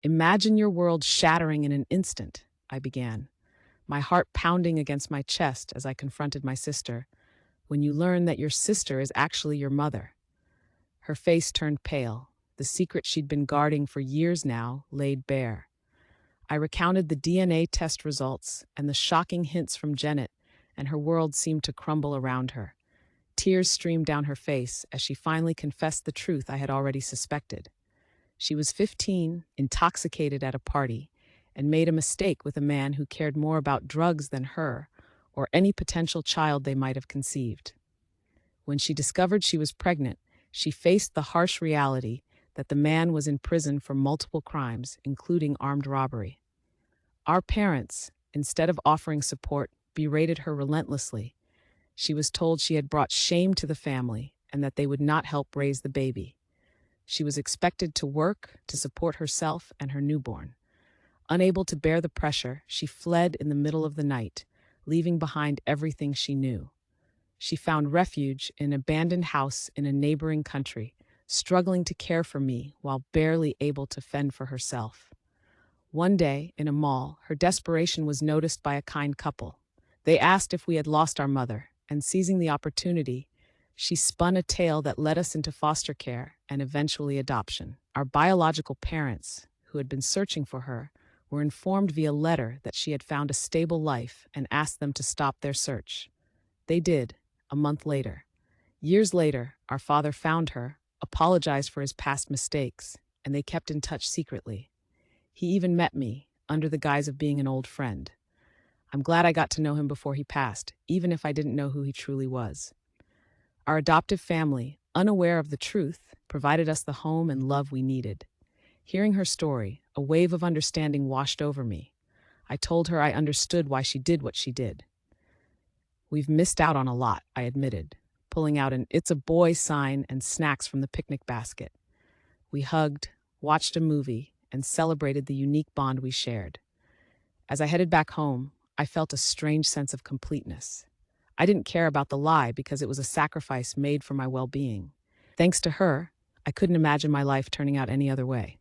Imagine your world shattering in an instant, I began, my heart pounding against my chest as I confronted my sister, when you learn that your sister is actually your mother. Her face turned pale. The secret she'd been guarding for years now laid bare. I recounted the DNA test results and the shocking hints from Janet, and her world seemed to crumble around her. Tears streamed down her face as she finally confessed the truth I had already suspected. She was 15, intoxicated at a party, and made a mistake with a man who cared more about drugs than her or any potential child they might have conceived. When she discovered she was pregnant, she faced the harsh reality that the man was in prison for multiple crimes, including armed robbery. Our parents, instead of offering support, berated her relentlessly. She was told she had brought shame to the family and that they would not help raise the baby. She was expected to work to support herself and her newborn. Unable to bear the pressure, she fled in the middle of the night, leaving behind everything she knew. She found refuge in an abandoned house in a neighboring country, struggling to care for me while barely able to fend for herself. One day, in a mall, her desperation was noticed by a kind couple. They asked if we had lost our mother, and seizing the opportunity, she spun a tale that led us into foster care and eventually adoption. Our biological parents, who had been searching for her, were informed via letter that she had found a stable life and asked them to stop their search. They did, a month later. Years later, our father found her, apologized for his past mistakes, and they kept in touch secretly. He even met me, under the guise of being an old friend. I'm glad I got to know him before he passed, even if I didn't know who he truly was. Our adoptive family, unaware of the truth, provided us the home and love we needed. Hearing her story, a wave of understanding washed over me. I told her I understood why she did what she did. We've missed out on a lot, I admitted, pulling out an "It's a boy" sign and snacks from the picnic basket. We hugged, watched a movie, and celebrated the unique bond we shared. As I headed back home, I felt a strange sense of completeness. I didn't care about the lie because it was a sacrifice made for my well-being. Thanks to her, I couldn't imagine my life turning out any other way.